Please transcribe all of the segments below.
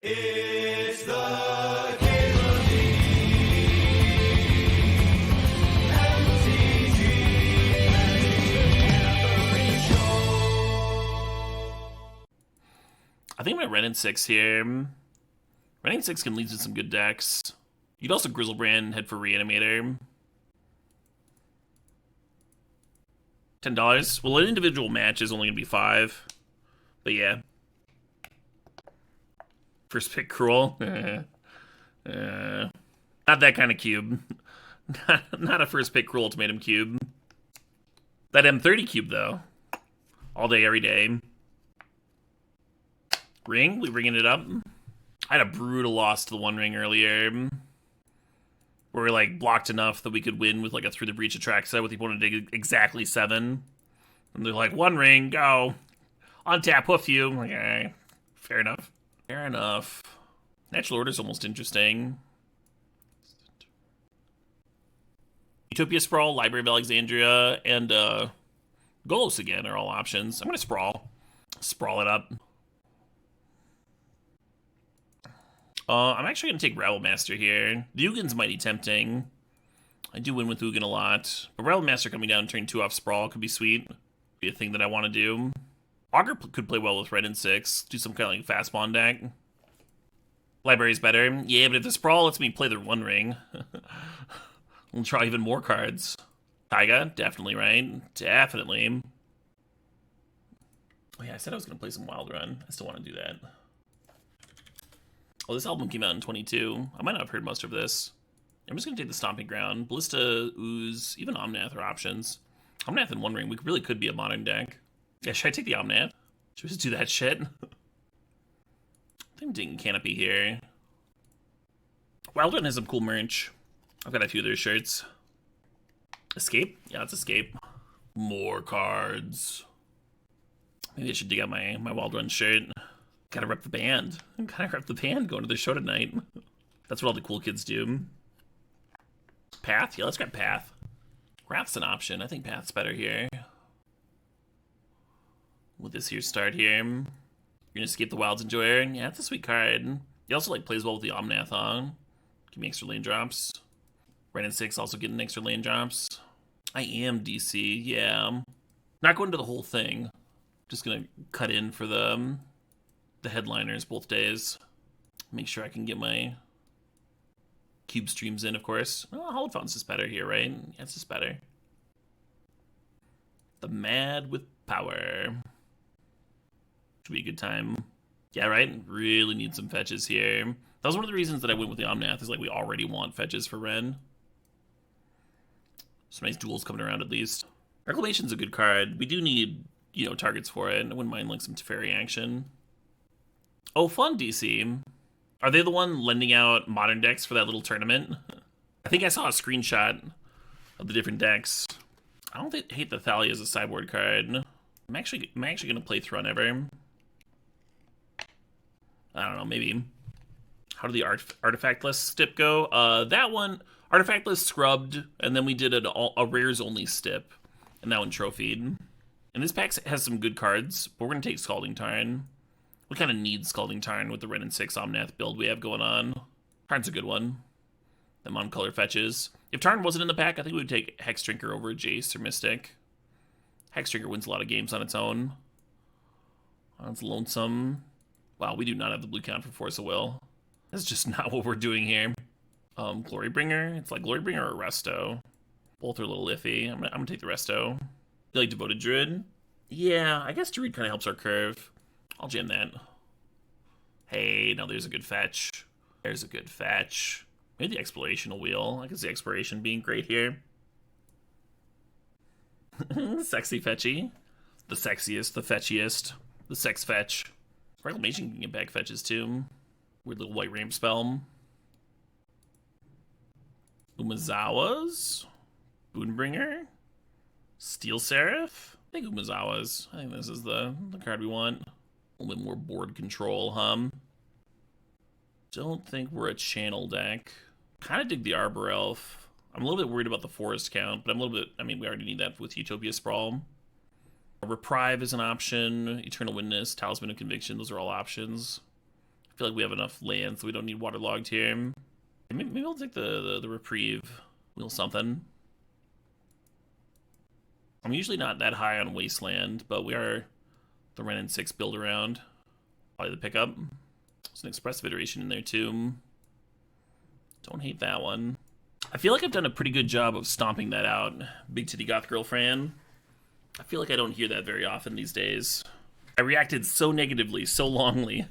It's the Cable League. MTGO Show. I think I'm gonna Ren in 6 here. Ren in 6 can lead to some good decks. You'd also Grizzlebrand, head for Reanimator. $10. Well, an individual match is only gonna be 5. But yeah. First pick Cruel. Not that kind of cube. Not a first pick Cruel Ultimatum cube. That M30 cube, though. All day, every day. Ring? We ringing it up? I had a brutal loss to the One Ring earlier. Where we, like, blocked enough that we could win with, like, a Through the Breach Atraxa with the opponent to exactly 7. And they're like, One Ring, go. Untap, hoof you. I'm like, alright. Fair enough. Fair enough. Natural Order's almost interesting. Utopia Sprawl, Library of Alexandria, and Golos again are all options. I'm gonna Sprawl. Sprawl it up. I'm actually gonna take Rabble Master here. The Ugin's mighty tempting. I do win with Ugin a lot. But Rabble Master coming down turn 2 off Sprawl could be sweet. Be a thing that I want to do. Augur could play well with Red and 6. Do some kind of like fast spawn deck. Library's better. Yeah, but if the Sprawl lets me play the One Ring, we'll draw even more cards. Taiga, definitely, right? Definitely. Oh yeah, I said I was going to play some Wild Run. I still want to do that. Oh, this album came out in 22. I might not have heard most of this. I'm just going to take the Stomping Ground. Ballista, Ooze, even Omnath are options. Omnath and One Ring, we really could be a modern deck. Yeah, should I take the Omnath? Should we just do that shit? I think I'm taking Canopy here. Wild Run has some cool merch. I've got a few of their shirts. Escape? Yeah, it's Escape. More cards. Maybe I should dig out my Wild Run shirt. Gotta rep the band. Gotta rep the band going to the show tonight. That's what all the cool kids do. Path? Yeah, let's grab Path. Wrath's an option. I think Path's better here. With this here start here. You're gonna Escape the Wilds Enjoyer. Yeah, that's a sweet card. He also like plays well with the Omnath on. Give me extra lane drops. Ren and 6 also getting extra lane drops. I am DC, yeah. Not going to the whole thing. Just gonna cut in for the headliners both days. Make sure I can get my cube streams in, of course. Oh, Hallowed Fountain's just better here, right? Yeah, it's just better. The Mad with Power. Should be a good time. Yeah, right? Really need some fetches here. That was one of the reasons that I went with the Omnath, is like we already want fetches for Ren. Some nice duels coming around at least. Reclamation's a good card. We do need, you know, targets for it. I wouldn't mind like some Teferi action. Oh, fun, DC. Are they the one lending out modern decks for that little tournament? I think I saw a screenshot of the different decks. I don't hate the Thalia as a sideboard card. I'm actually gonna play Thrun Ever. I don't know, maybe. How did the artifact list stip go? That one, artifact list scrubbed, and then we did a rares only stip, and that one trophied. And this pack has some good cards, but we're gonna take Scalding Tarn. We kind of need Scalding Tarn with the Ren and 6 Omnath build we have going on. Tarn's a good one. Them on color fetches. If Tarn wasn't in the pack, I think we would take Hex Drinker over Jace or Mystic. Hex Drinker wins a lot of games on its own. It's lonesome. Wow, we do not have the blue count for Force of Will. That's just not what we're doing here. Glorybringer? It's like Glorybringer or Resto. Both are a little iffy. I'm gonna take the Resto. You like Devoted Druid? Yeah, I guess Druid kind of helps our curve. I'll jam that. Hey, now there's a good fetch. There's a good fetch. Maybe the Explorational Wheel. I can see Exploration being great here. Sexy fetchy. The sexiest, the fetchiest. The sex fetch. Reclamation can get back fetches too. Weird little white ramp spell. Umazawa's? Boonbringer? Steel Seraph? I think Umazawa's. I think this is the card we want. A little bit more board control, Don't think we're a channel deck. Kind of dig the Arbor Elf. I'm a little bit worried about the forest count, but I'm a little bit, I mean, we already need that with Utopia Sprawl. Reprieve is an option. Eternal Witness, Talisman of Conviction, those are all options. I feel like we have enough land, so we don't need waterlogged here. Maybe I'll take the reprieve. Wheel something. I'm usually not that high on wasteland, but we are the Ren and 6 build around. Probably the pickup. There's an expressive iteration in there too. Don't hate that one. I feel like I've done a pretty good job of stomping that out. Big titty goth girl fan. I feel like I don't hear that very often these days. I reacted so negatively, so longly.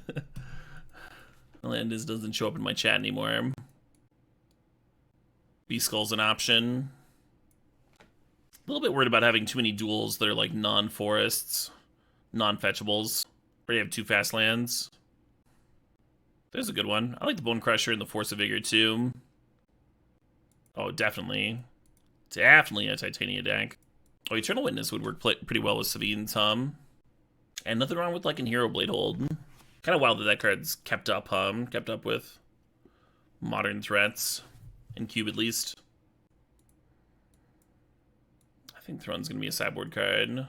Landis doesn't show up in my chat anymore. B-Skull's an option. A little bit worried about having too many duels that are like non-forests, non-fetchables. Already have 2 fast lands. There's a good one. I like the Bone Crusher and the Force of Vigor too. Oh, definitely. Definitely a Titania deck. Oh, Eternal Witness would work pretty well with Savine's Hum. And nothing wrong with like an Hero Blade Hold. Kind of wild that card's kept up with modern threats. In Cube at least. I think Throne's gonna be a sideboard card.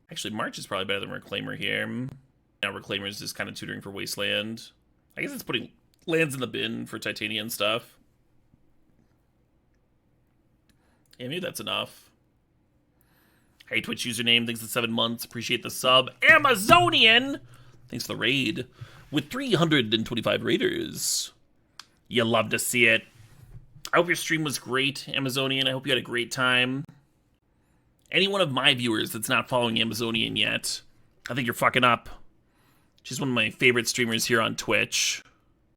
Actually, March is probably better than Reclaimer here. Now Reclaimer is just kind of tutoring for Wasteland. I guess it's putting lands in the bin for Titania and stuff. Yeah, maybe that's enough. Hey, Twitch username, thanks for 7 months. Appreciate the sub. Amazonian! Thanks for the raid. With 325 raiders. You love to see it. I hope your stream was great, Amazonian. I hope you had a great time. Any one of my viewers that's not following Amazonian yet, I think you're fucking up. She's one of my favorite streamers here on Twitch.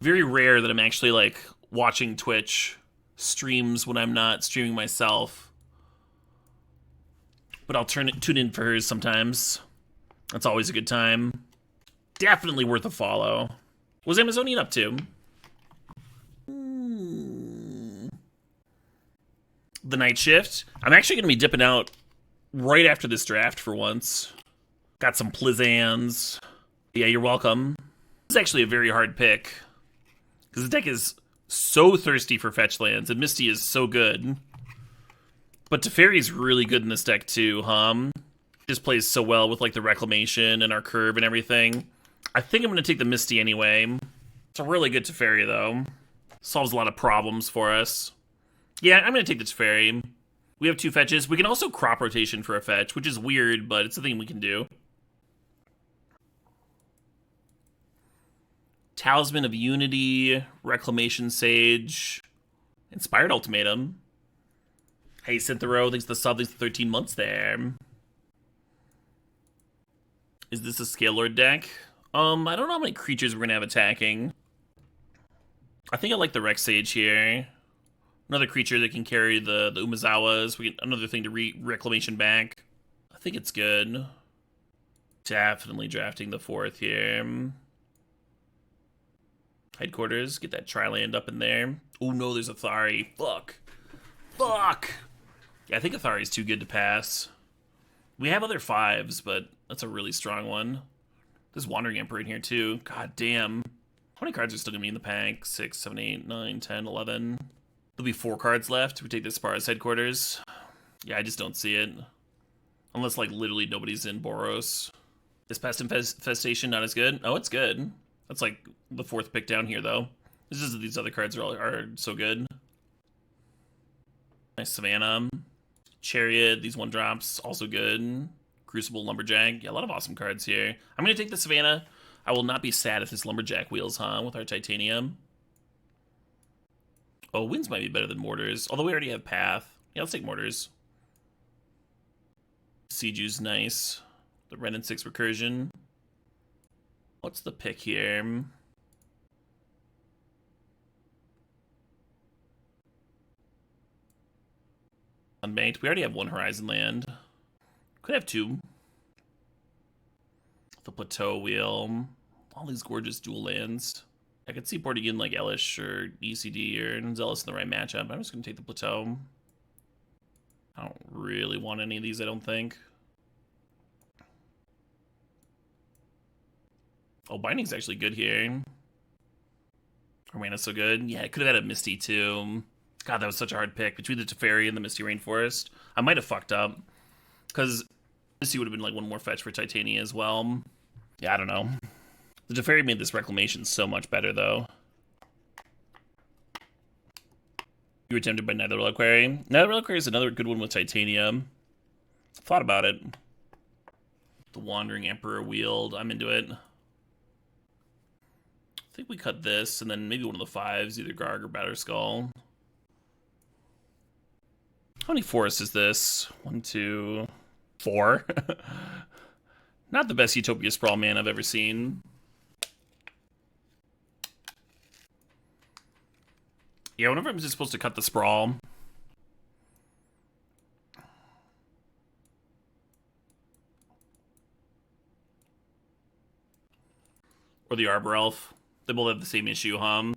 Very rare that I'm actually, like, watching Twitch streams when I'm not streaming myself. But I'll tune in for hers sometimes. That's always a good time. Definitely worth a follow. What was Amazonian up to? The night shift. I'm actually going to be dipping out right after this draft for once. Got some Plizzans. Yeah, you're welcome. This is actually a very hard pick. Because the deck is so thirsty for fetch lands, and Misty is so good. But Teferi's really good in this deck too, Just plays so well with like the Reclamation and our curve and everything. I think I'm going to take the Misty anyway. It's a really good Teferi though. Solves a lot of problems for us. Yeah, I'm going to take the Teferi. We have 2 fetches. We can also crop rotation for a fetch, which is weird, but it's a thing we can do. Talisman of Unity, Reclamation Sage, Inspired Ultimatum. Hey, Synthero, thanks for the sub, thanks for 13 months there. Is this a Scale Lord deck? I don't know how many creatures we're going to have attacking. I think I like the Rex Sage here. Another creature that can carry the Umazawas. We get another thing to Reclamation back. I think it's good. Definitely drafting the 4th here. Headquarters, get that Tri-land up in there. Oh no, there's Athari. Fuck. Fuck! Yeah, I think Athari is too good to pass. We have other 5s, but that's a really strong one. There's Wandering Emperor in here too. God damn. How many cards are still going to be in the pack? 6, 7, 8, 9, 10, 11. There'll be 4 cards left. We take this far as headquarters. Yeah, I just don't see it. Unless, like, literally nobody's in Boros. Is Pest Infestation not as good? Oh, it's good. That's, like, the 4th pick down here, though. It's just that these other cards are so good. Nice Savannah. Chariot, these 1-drops, also good. Crucible, Lumberjack. Yeah, a lot of awesome cards here. I'm going to take the Savannah. I will not be sad if this Lumberjack wheels, with our Titanium. Oh, Winds might be better than Mortars. Although we already have Path. Yeah, let's take Mortars. Siege's nice. The Ren and 6 Recursion. What's the pick here? Unbanked. We already have 1 Horizon land. Could have 2. The Plateau Wheel. All these gorgeous dual lands. I could see boarding in like Elish or ECD or Zealous in the right matchup. I'm just going to take the Plateau. I don't really want any of these, I don't think. Oh, Binding's actually good here. Our mana's so good. Yeah, I could have had a Misty too. God, that was such a hard pick. Between the Teferi and the Misty Rainforest, I might have fucked up. Because Misty would have been like 1 more fetch for Titania as well. Yeah, I don't know. The Teferi made this Reclamation so much better, though. You were tempted by Nether Reliquary. Nether Reliquary is another good one with Titanium. Thought about it. The Wandering Emperor Wield. I'm into it. I think we cut this, and then maybe one of the 5s, either Garg or Batterskull. How many forests is this? 1, 2, 4. Not the best Utopia Sprawl man I've ever seen. Yeah, whenever I'm just supposed to cut the Sprawl. Or the Arbor Elf. They both have the same issue, huh?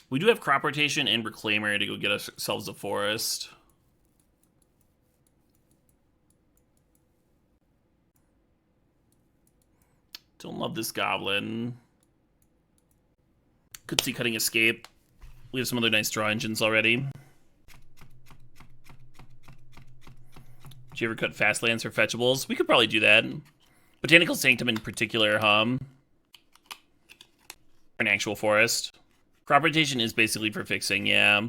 We do have Crop Rotation and Reclaimer to go get ourselves a forest. Don't love this Goblin. Could see Cutting Escape. We have some other nice draw engines already. Did you ever cut fast lands for fetchables? We could probably do that. Botanical Sanctum in particular, An actual forest. Crop rotation is basically for fixing, yeah.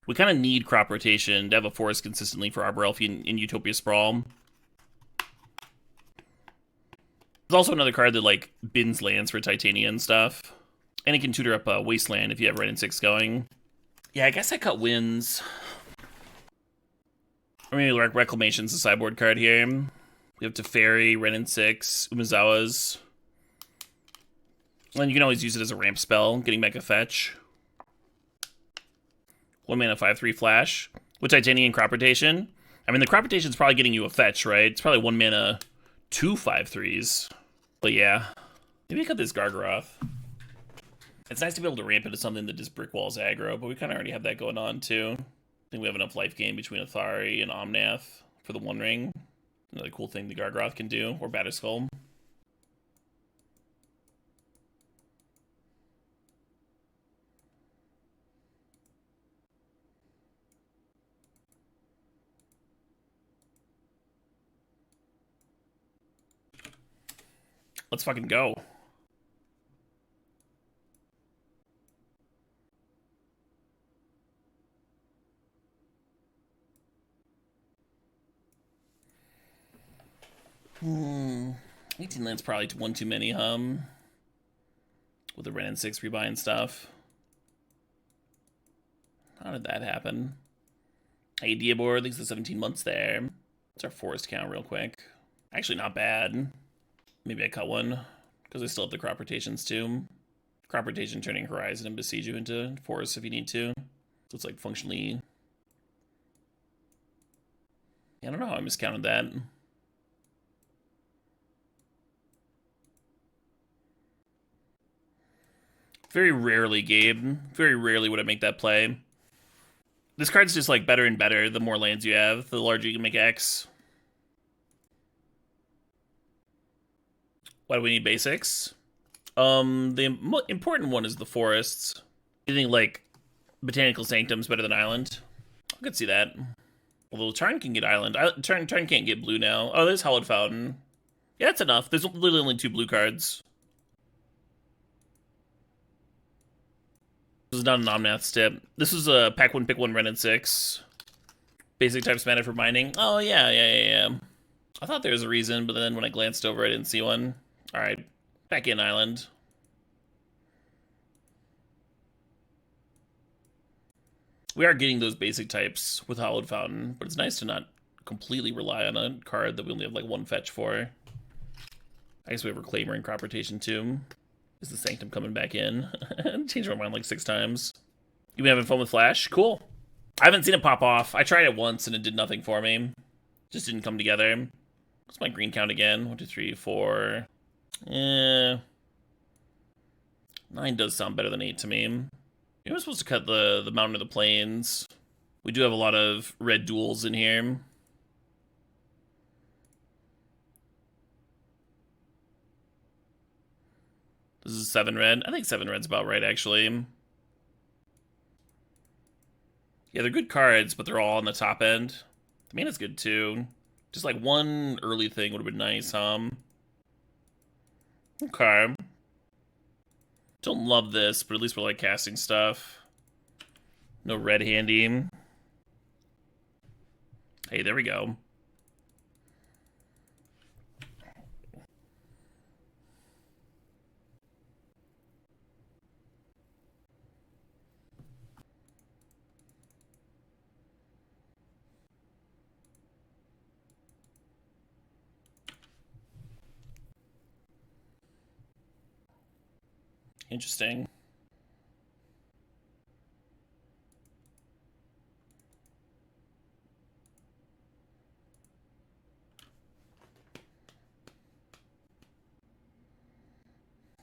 We kind of need crop rotation to have a forest consistently for Arbor Elf in Utopia Sprawl. There's also another card that, like, bins lands for Titania and stuff. And it can tutor up a Wasteland if you have Ren and 6 going. Yeah, I guess I cut Winds. Or maybe Reclamation's a sideboard card here. We have Teferi, Ren and 6, Umezawa's. And you can always use it as a ramp spell, getting back a fetch. 1 mana 5/3 flash. With Titania and Crop Rotation. I mean, the Crop Rotation's probably getting you a fetch, right? It's probably 1 mana 2 5/3s. But yeah. Maybe I cut this Gargaroth. It's nice to be able to ramp into something that just brick walls aggro, but we kind of already have that going on too. I think we have enough life gain between Athari and Omnath for the One Ring. Another cool thing the Gargaroth can do, or Batterskull. Let's fucking go. Hmm. 18 lands probably one too many, with the Ren and 6 rebuy and stuff. How did that happen? Hey, Diabor, thanks for 17 months there. What's our forest count real quick? Actually, not bad. Maybe I cut one, because I still have the Crop Rotations too. Crop Rotation turning Horizon and Besiege you into forest if you need to. So it's like functionally... I don't know how I miscounted that. Very rarely, Gabe. Very rarely would I make that play. This card's just like better and better the more lands you have, the larger you can make X. Why do we need basics? The important one is the forests. You think like Botanical Sanctum's better than Island? I could see that. Although Tarn can get Island. Tarn can't get blue now. Oh, there's Hallowed Fountain. Yeah, that's enough. There's literally only 2 blue cards. This is not an Omnath step. This is a pack 1, pick 1, Ren and 6. Basic types mana for mining. Oh, yeah. I thought there was a reason, but then when I glanced over, I didn't see one. Alright, back in Island. We are getting those basic types with Hallowed Fountain, but it's nice to not completely rely on a card that we only have like 1 fetch for. I guess we have Reclaimer and Crop Rotation too. Is the Sanctum coming back in? Changed my mind like 6 times. You been having fun with Flash? Cool. I haven't seen it pop off. I tried it once and it did nothing for me. Just didn't come together. What's my green count again? 1, 2, 3, 4. 9 does sound better than 8 to me. Maybe I'm supposed to cut the Mountain of the Plains. We do have a lot of red duels in here. This is 7 red. I think 7 red's about right, actually. Yeah, they're good cards, but they're all on the top end. The mana's good, too. Just like one early thing would have been nice, Okay. Don't love this, but at least we're like casting stuff. No red handy. Hey, there we go. Interesting.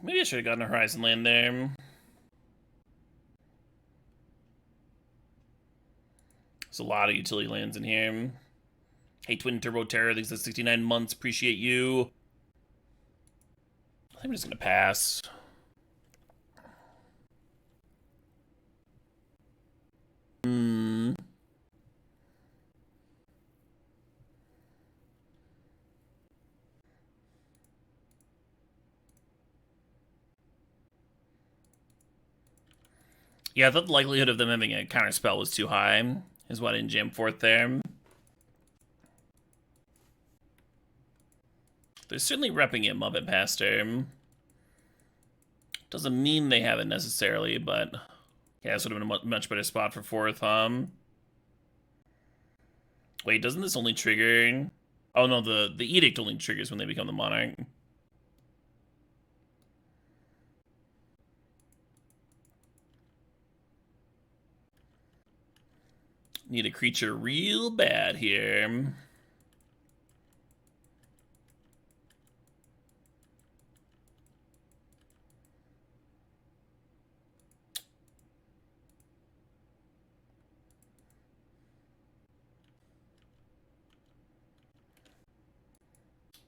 Maybe I should have gotten a Horizon Land there. There's a lot of utility lands in here. Hey, Twin Turbo Terror, thanks for 69 months. Appreciate you. I think I'm just gonna pass. Yeah, I thought the likelihood of them having a counter spell was too high, is why I didn't jam forth there. They're certainly repping it Muppet Pastor. Doesn't mean they have it necessarily, but yeah, this would have been a much better spot for fourth, Wait, doesn't this only trigger... Oh no, the edict only triggers when they become the monarch. Need a creature real bad here.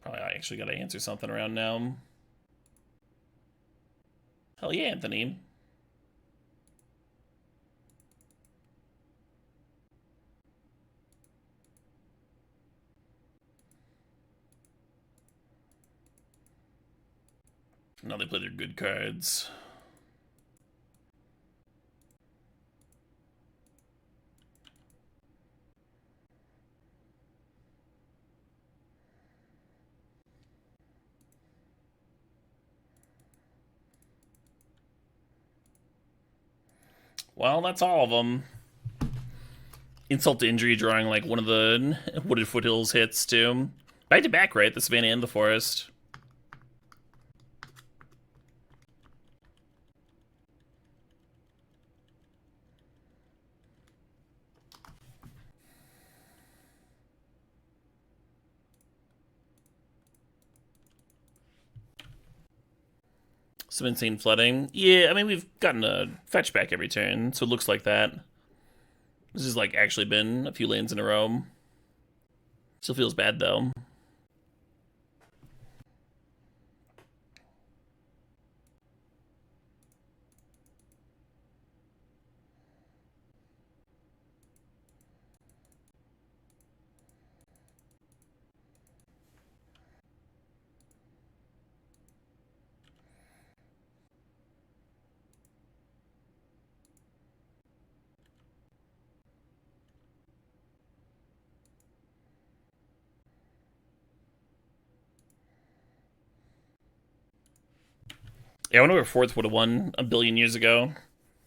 Probably I actually gotta answer something around now. Hell yeah, Anthony. Now they play their good cards. Well, that's all of them. Insult to injury, drawing like one of the Wooded Foothills hits too. Back to back, right? The Savannah and the Forest. Some insane flooding. Yeah, I mean, we've gotten a fetch back every turn, so it looks like that. This has like actually been a few lanes in a row. Still feels bad though. Yeah, I wonder if fourth would have won a billion years ago.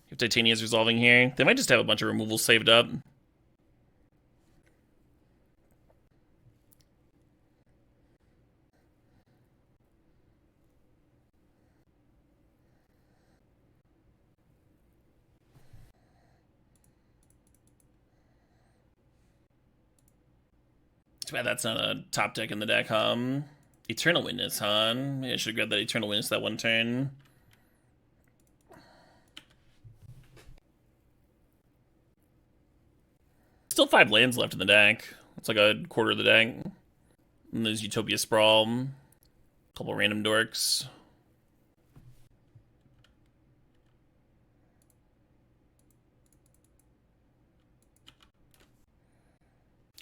If Titania's resolving here, they might just have a bunch of removals saved up. Too bad that's not a top deck in the deck, Eternal Witness, huh? Maybe I should have grabbed that Eternal Witness that one turn. Still 5 lands left in the deck. It's like a quarter of the deck. And there's Utopia Sprawl. A couple random dorks.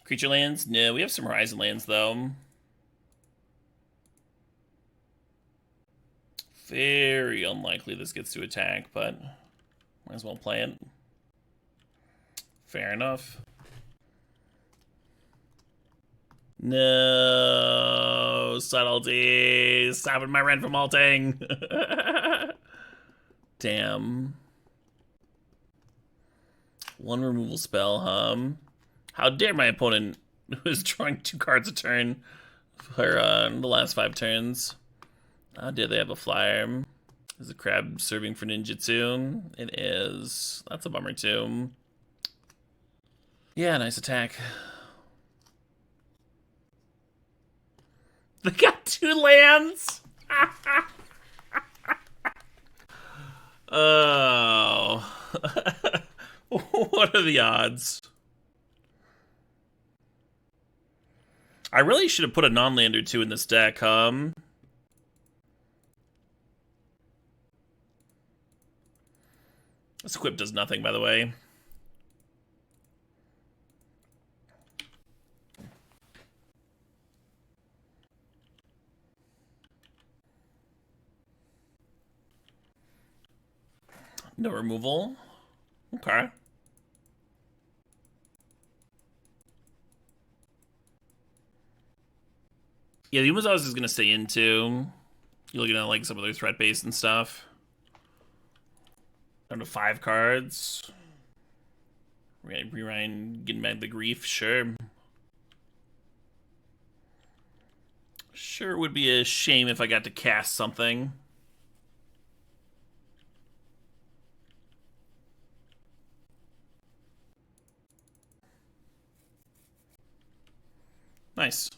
Creature lands? No, we have some Horizon lands, though. Very unlikely this gets to attack, but might as well play it. Fair enough. No, subtlety, stopping my rent from alting. Damn. One removal spell, How dare my opponent, who is drawing 2 cards a turn for the last 5 turns. How dare they have a flyer? Is the crab serving for ninjutsu? It is. That's a bummer too. Yeah, nice attack. They got 2 lands? Oh. What are the odds? I really should have put a non-land or 2 in this deck, This equip does nothing, by the way. No removal. Okay. Yeah, the Umazawas is going to stay into. You're looking at like some other threat base and stuff. Down to 5 cards. Rewrite, getting back the grief, sure. Sure would be a shame if I got to cast something. Nice.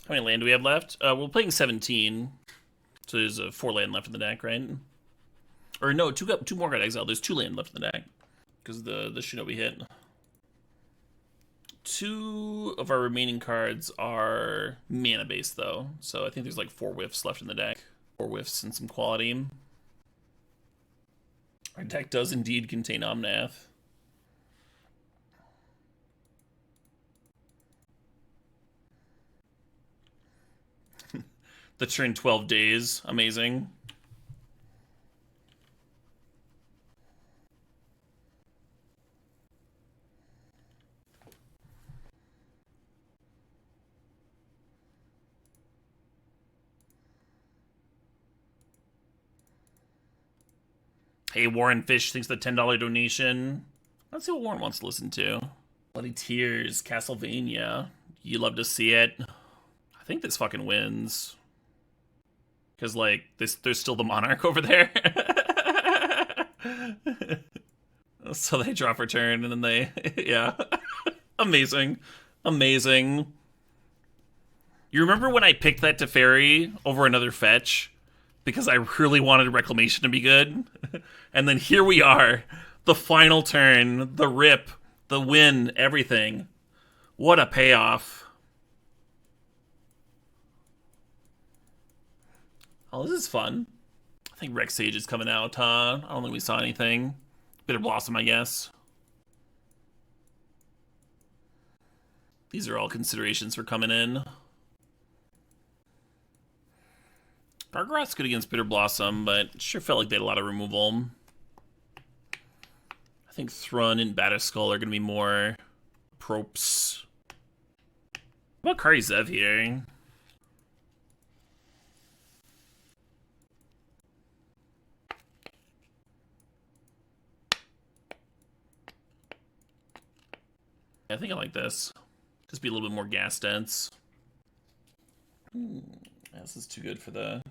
How many land do we have left? We're playing 17. So there's a 4 land left in the deck, right? Or no, 2 more got exiled. There's 2 land left in the deck. Because the Shinobi hit. 2 of our remaining cards are mana based though. So I think there's like 4 whiffs left in the deck. 4 whiffs and some quality. Our deck does indeed contain Omnath. The turn 12 days. Amazing. Hey, Warren Fish thinks the $10 donation. Let's see what Warren wants to listen to. Bloody Tears, Castlevania. You love to see it. I think this fucking wins. Because, like, there's still the Monarch over there. So they draw for turn, and then they... yeah. Amazing. Amazing. You remember when I picked that Teferi over another fetch? Because I really wanted Reclamation to be good? And then here we are. The final turn, the rip, the win, everything. What a payoff. Oh, this is fun. I think Rex Sage is coming out, huh? I don't think we saw anything. Bitter Blossom, I guess. These are all considerations for coming in. Gargoth's good against Bitter Blossom, but sure felt like they had a lot of removal. I think Thrun and Batterskull are going to be more propes. What about Kari Zev here? I think I like this. Just be a little bit more gas dense. This is too good for the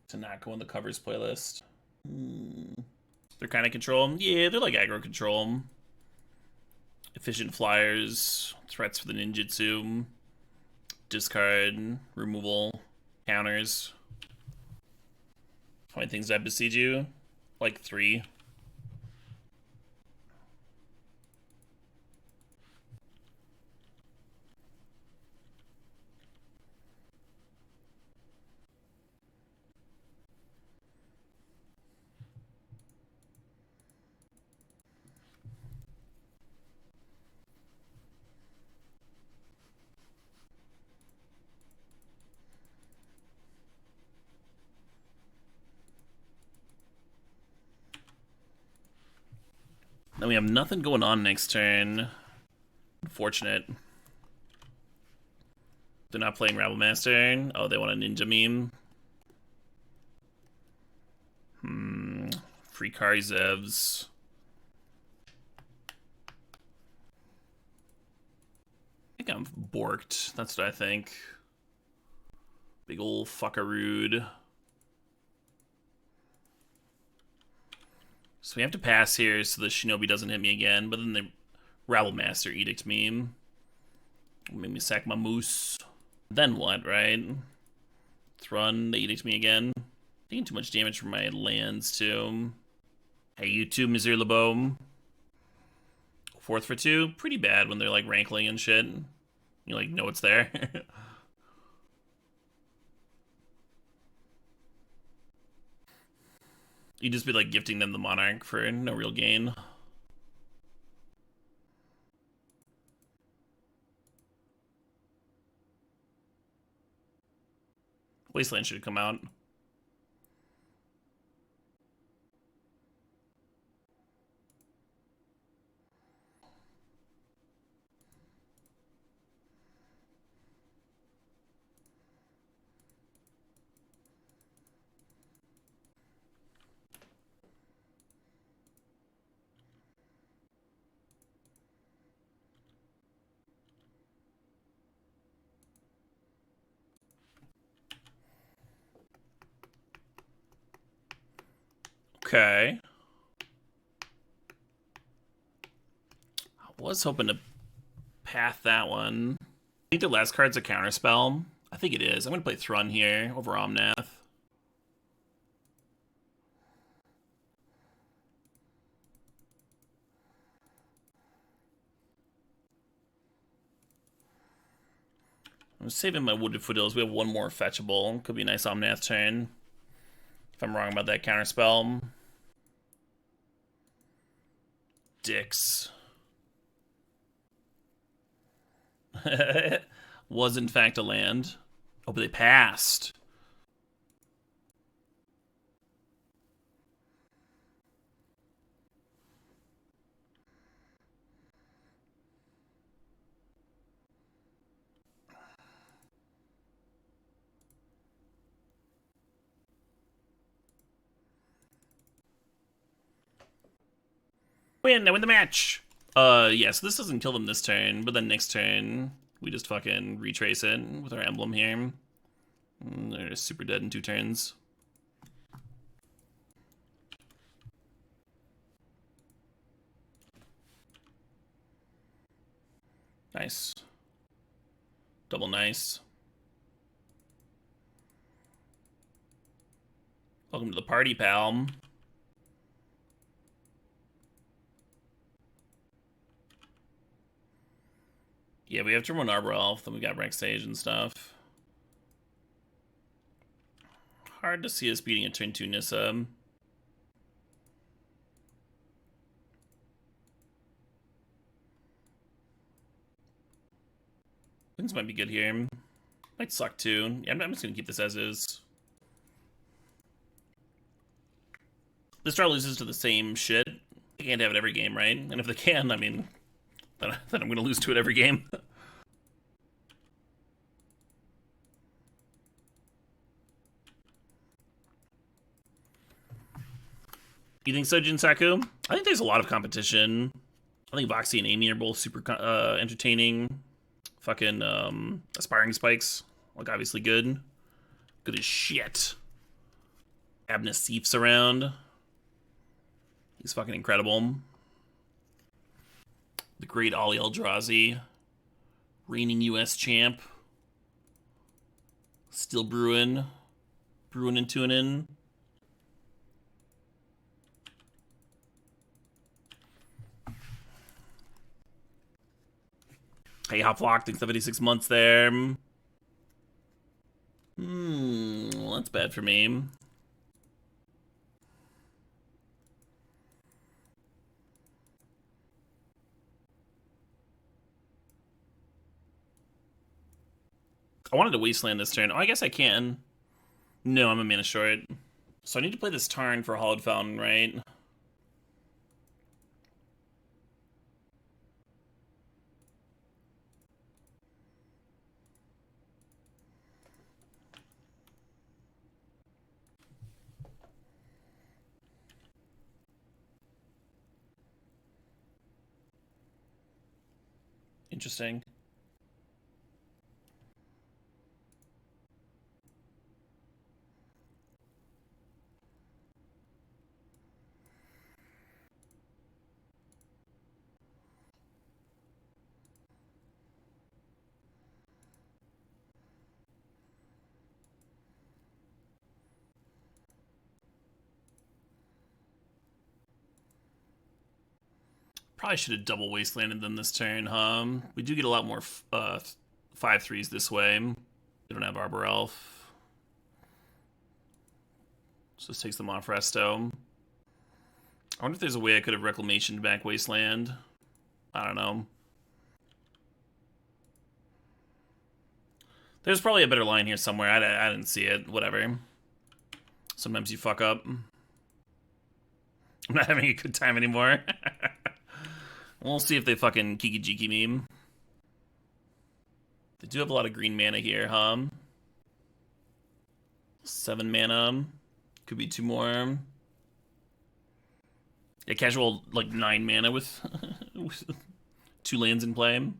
to not go in the covers playlist. They're kind of control. Yeah, they're like aggro control. Efficient flyers, threats for the ninjutsu, discard, removal, counters. How many things did I besiege you? Like 3. And we have nothing going on next turn. Unfortunate. They're not playing Rabble Master. Oh, they want a ninja meme. Free Karizevs. I think I'm borked. That's what I think. Big ol' fuckarood. So we have to pass here so the Shinobi doesn't hit me again, but then the Rabble Master Edict meme. Make me sack my moose. Then what, right? Thrun, they Edict me again. Taking too much damage from my lands, too. Hey, you too, Missouri LeBeau. 4th for 2. Pretty bad when they're, like, rankling and shit. You, like, know it's there. You just be, like, gifting them the Monarch for no real gain. Wasteland should come out. Okay. I was hoping to path that one. I think the last card's a counterspell. I think it is. I'm going to play Thrun here over Omnath. I'm saving my Wooded Foothills. We have one more fetchable. Could be a nice Omnath turn. If I'm wrong about that counterspell. Dicks. Was in fact a land. Oh, but they passed. Win! I win the match! Yeah, so this doesn't kill them this turn, but then next turn, we just fucking retrace it with our emblem here. They're just super dead in 2 turns. Nice. Double nice. Welcome to the party, pal. Yeah, we have to run Arbor Elf, then we got Rex Sage and stuff. Hard to see us beating a turn 2 Nissa. Things might be good here. Might suck too. Yeah, I'm just gonna keep this as is. This draw loses to the same shit. They can't have it every game, right? And if they can, I mean, then I'm gonna lose to it every game. You think so, Jinsaku? I think there's a lot of competition. I think Voxy and Amy are both super entertaining. Fucking Aspiring Spikes, like obviously good. Good as shit. Abna Seif's around. He's fucking incredible. The great Ali Eldrazi, reigning US champ. Still brewing and tuning. Hey, Hopflock, thanks 76 months there. Well, that's bad for me. I wanted to Wasteland this turn. Oh, I guess I can. No, I'm a mana short. So I need to play this Tarn for Hollowed Fountain, right? Interesting. Probably should have double wastelanded them this turn, huh? We do get a lot more 5/3s this way. We don't have Arbor Elf. So this takes them off resto. I wonder if there's a way I could have reclamationed back Wasteland. I don't know. There's probably a better line here somewhere. I didn't see it. Whatever. Sometimes you fuck up. I'm not having a good time anymore. We'll see if they fucking Kiki-Jiki meme. They do have a lot of green mana here, huh? 7 mana. Could be 2 more. Yeah, casual, like, 9 mana with 2 lands in play.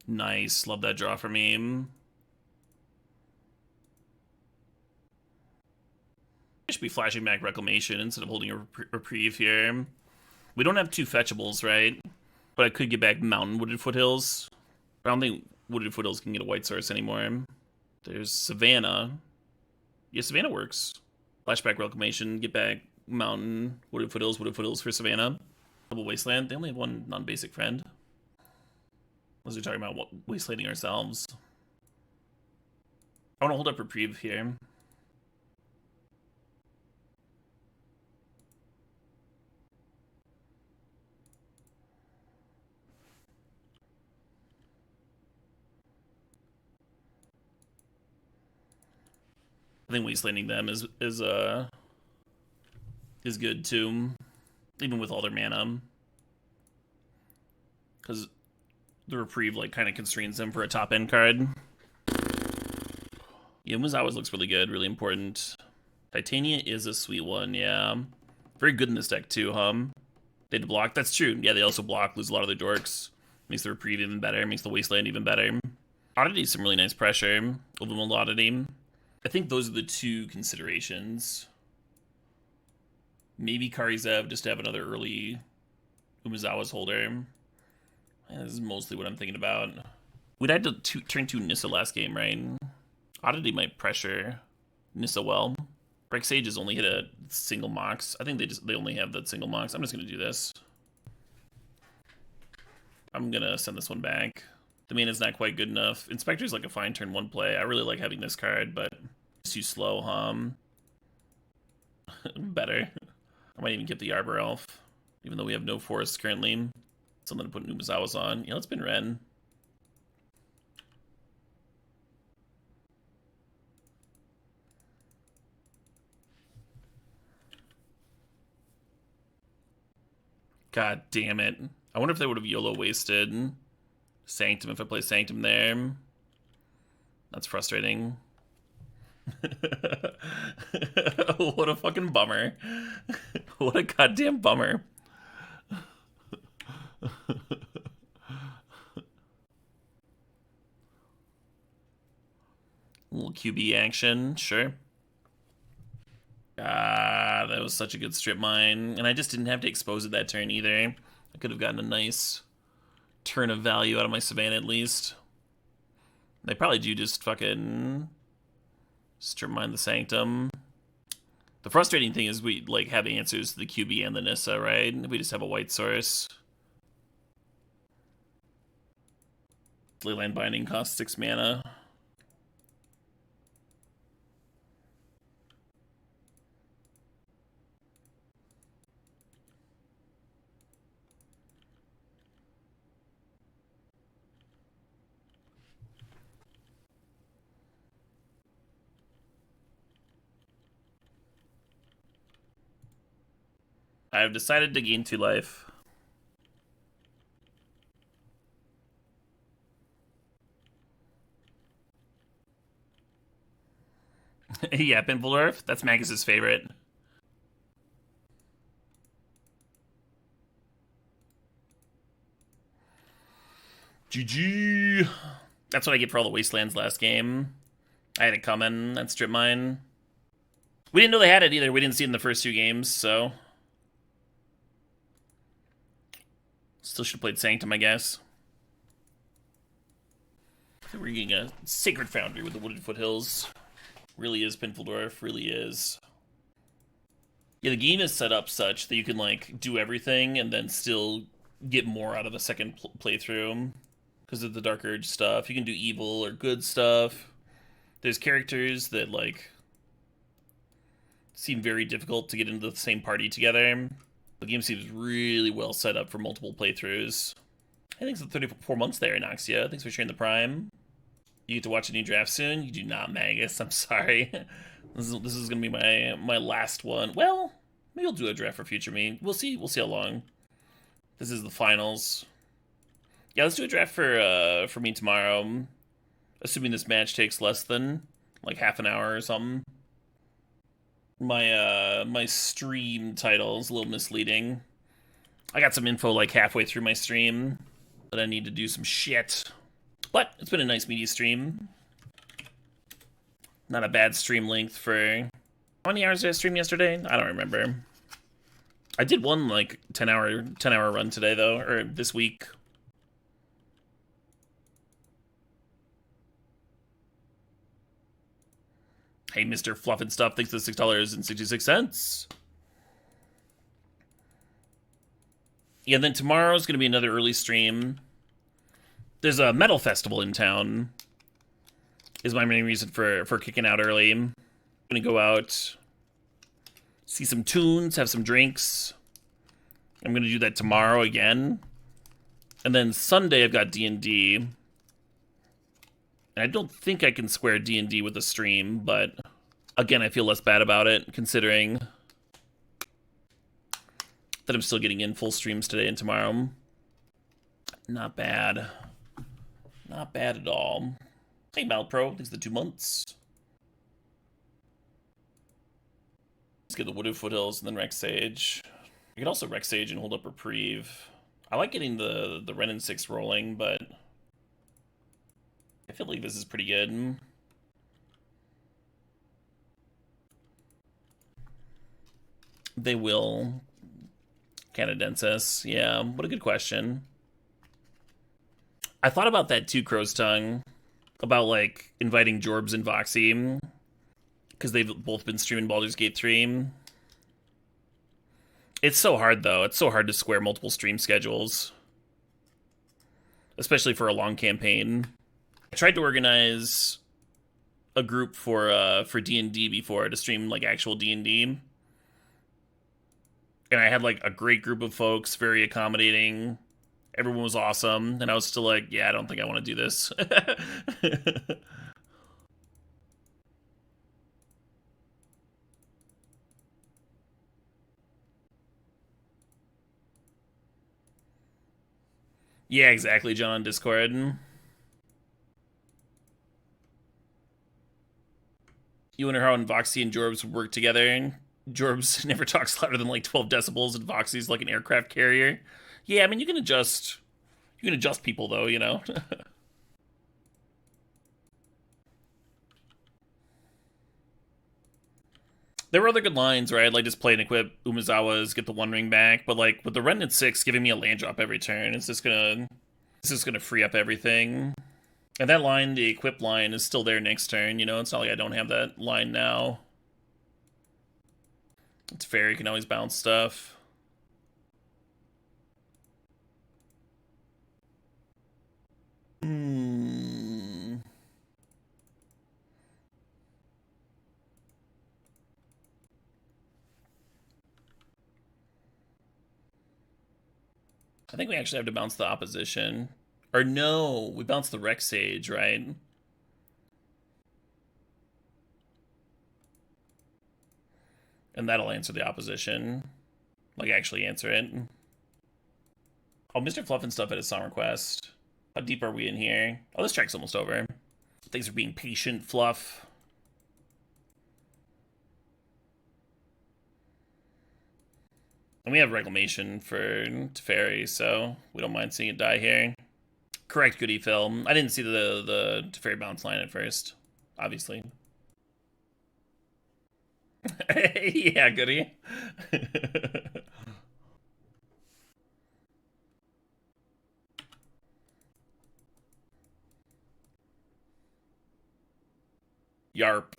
Nice. Love that draw for me. I should be flashing back Reclamation instead of holding a reprieve here. We don't have 2 fetchables, right? But I could get back Mountain Wooded Foothills. I don't think Wooded Foothills can get a white source anymore. There's Savannah. Yeah, Savannah works. Flashback Reclamation, get back Mountain, Wooded Foothills for Savannah. Double Wasteland. They only have 1 non-basic friend. Unless we're talking about wastelanding ourselves. I want to hold up reprieve here. I think wastelanding them is good too, even with all their mana, because the reprieve like kind of constrains them for a top end card. Yeah, Muzawa's looks really good, really important. Titania is a sweet one, yeah. Very good in this deck too, huh? They had to block. That's true. Yeah, they also block, lose a lot of their dorks. Makes the reprieve even better. Makes the wasteland even better. Oddity is some really nice pressure. Overwhelmed Oddity. I think those are the 2 considerations. Maybe Karizev just to have another early Umezawa's holder. Yeah, this is mostly what I'm thinking about. We'd had to turn 2 Nissa last game, right? Oddity might pressure Nissa well. Break Sages only hit a single mox. I think they only have that single mox. I'm just gonna do this. I'm gonna send this one back. The mana's not quite good enough. Inspector's like a fine turn 1 play. I really like having this card, but it's too slow, Better. I might even get the Arbor Elf, even though we have no forests currently. Something to put Numazawas on. Yeah, let's spin Ren. God damn it. I wonder if they would have YOLO wasted Sanctum if I play Sanctum there. That's frustrating. What a fucking bummer. What a goddamn bummer. A little QB action, sure. Ah, that was such a good strip mine. And I just didn't have to expose it that turn either. I could have gotten a nice turn of value out of my Savannah at least. They probably do just fucking strip mine the Sanctum. The frustrating thing is we like have answers to the QB and the Nissa, right? We just have a white source. Leyline Binding costs 6 mana. I've decided to gain 2 life. Yeah, Pinful Earth. That's Magus's favorite. GG. That's what I get for all the wastelands last game. I had it coming. That strip mine. We didn't know they had it either. We didn't see it in the first 2 games, so. Still should have played Sanctum, I guess. We're getting a Sacred Foundry with the Wooded Foothills. Really is Pinfeldorf, really is. Yeah, the game is set up such that you can, like, do everything and then still get more out of the second playthrough. Because of the Dark Urge stuff. You can do evil or good stuff. There's characters that, like, seem very difficult to get into the same party together. The game seems really well set up for multiple playthroughs. I think it's 34 months there, Anoxia. Thanks for sharing the Prime. You get to watch a new draft soon? You do not, Magus. I'm sorry. This is gonna be my last one. Well, maybe I'll do a draft for future me. We'll see. We'll see how long. This is the finals. Yeah, let's do a draft for me tomorrow. Assuming this match takes less than like half an hour or something. My stream title is a little misleading. I got some info like halfway through my stream that I need to do some shit. But it's been a nice media stream. Not a bad stream length for... How many hours did I stream yesterday? I don't remember. I did one like 10-hour run today though, or this week. Hey, Mr. Fluff and Stuff, thanks for the $6.66. Yeah, then tomorrow's gonna be another early stream. There's a metal festival in town. Is my main reason for kicking out early. I'm gonna go out, see some tunes, have some drinks. I'm gonna do that tomorrow again. And then Sunday I've got D&D. And I don't think I can square D&D with the stream, but again, I feel less bad about it, considering that I'm still getting in full streams today and tomorrow. Not bad. Not bad at all. Hey, Malpro, thanks for the 2 months. Let's get the Wooded Foothills and then Rex Sage. You can also Rex Sage and hold up Reprieve. I like getting the Ren and 6 rolling, but I feel like this is pretty good. They will. Canadensis. Yeah, what a good question. I thought about that too, Crow's Tongue. About, like, inviting Jorbs and Voxy. Because they've both been streaming Baldur's Gate 3. It's so hard, though. It's so hard to square multiple stream schedules. Especially for a long campaign. I tried to organize a group for D&D before to stream, like, actual D&D. And I had, like, a great group of folks, very accommodating. Everyone was awesome. And I was still like, yeah, I don't think I want to do this. Yeah, exactly, John on Discord. You wonder how Voxy and Jorbs would work together. Jorbs never talks louder than like 12 decibels, and Voxy's like an aircraft carrier. Yeah, I mean, you can adjust people though, you know. There were other good lines, right? Like just play and equip Umezawa's, get the One Ring back, but like with the Remnant 6 giving me a land drop every turn, it's just gonna free up everything. And that line, the equip line, is still there next turn, you know? It's not like I don't have that line now. It's fair, you can always bounce stuff. I think we actually have to bounce the opposition. Or no, we bounce the Rex Sage, right? And that'll answer the opposition. Like, actually answer it. Oh, Mr. Fluff and Stuff had a song request. How deep are we in here? Oh, this track's almost over. Thanks for being patient, Fluff. And we have Reclamation for Teferi, so we don't mind seeing it die here. Correct, Goody Phil. I didn't see the Teferi bounce line at first, obviously. Yeah, Goody. Yarp.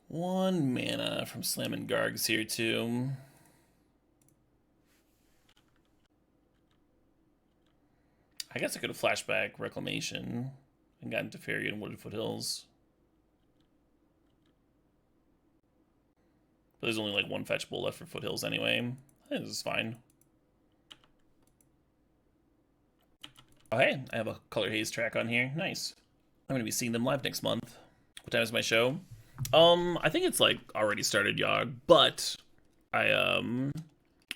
One mana from Slammin' Gargs here, too. I guess I could have flashback Reclamation and gotten Teferi and Wooded Foothills. But there's only like one fetchable left for Foothills anyway. I think this is fine. Oh, hey, I have a Color Haze track on here. Nice. I'm going to be seeing them live next month. What time is my show? I think it's like already started, Yog, but I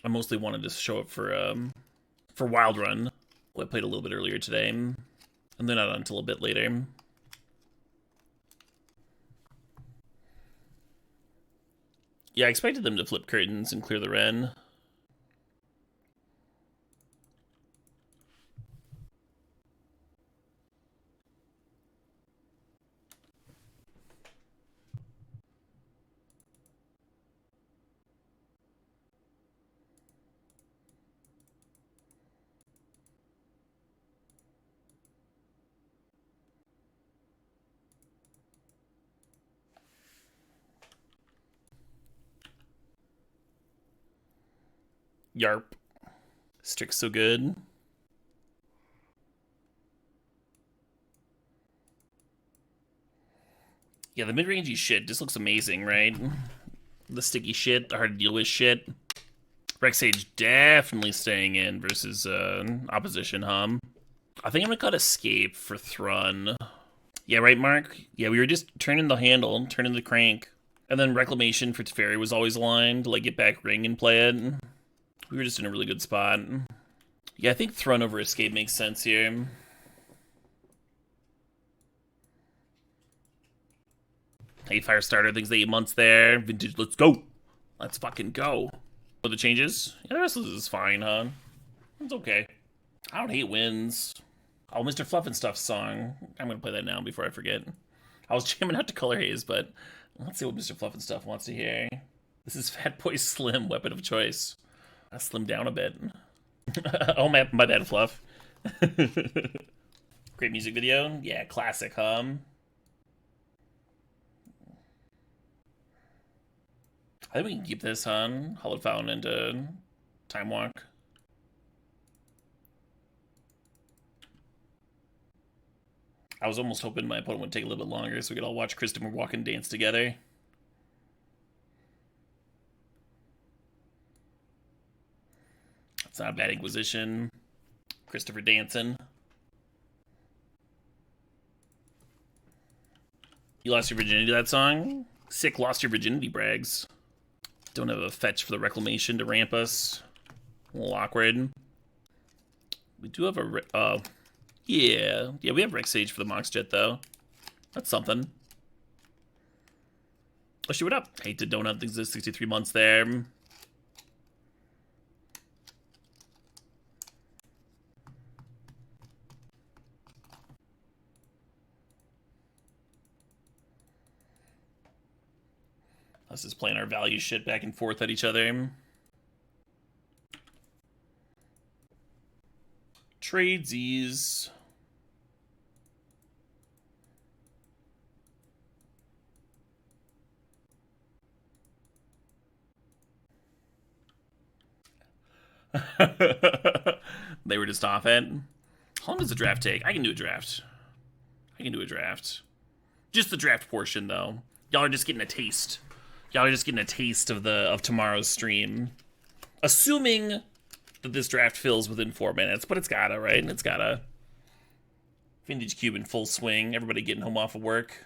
mostly wanted to show up for Wild Run. I played a little bit earlier today, and they're not on until a bit later. Yeah, I expected them to flip curtains and clear the Ren. Yarp. Strick's so good. Yeah, the mid-rangey shit just looks amazing, right? The sticky shit, the hard to deal with shit. Rexage definitely staying in versus opposition, huh? I think I'm gonna cut Escape for Thrun. Yeah, right, Mark? Yeah, we were just turning the handle, turning the crank. And then Reclamation for Teferi was always aligned to like get back Ring and play it. We were just in a really good spot. Yeah, I think Thrun over Escape makes sense here. Hey, Firestarter, things 8 months there. Vintage, let's go. Let's fucking go. For the changes? Yeah, the rest of this is fine, huh? It's okay. I don't hate wins. Oh, Mr. Fluff and Stuff song. I'm gonna play that now before I forget. I was jamming out to Color Haze, but let's see what Mr. Fluff and Stuff wants to hear. This is Fat Boy Slim, weapon of choice. I slimmed down a bit. Oh, my bad, Fluff. Great music video. Yeah, classic, huh? I think we can keep this on Hollowed Fountain into Time Walk. I was almost hoping my opponent would take a little bit longer so we could all watch Christopher walk and dance together. It's not a bad Inquisition. Christopher dancing. You lost your virginity to that song? Sick, lost your virginity brags. Don't have a fetch for the Reclamation to ramp us. A little awkward. We do have a... yeah, we have Rex Sage for the Mox Jet, though. That's something. Let's shoot it up. Hate to donut things 63 months there. Us just playing our value shit back and forth at each other. Tradesies. They were just off it. How long does the draft take? I can do a draft. Just the draft portion, though. Y'all are just getting a taste. Y'all are just getting a taste of tomorrow's stream. Assuming that this draft fills within 4 minutes, but it's gotta, right? It's gotta. Vintage Cube in full swing. Everybody getting home off of work.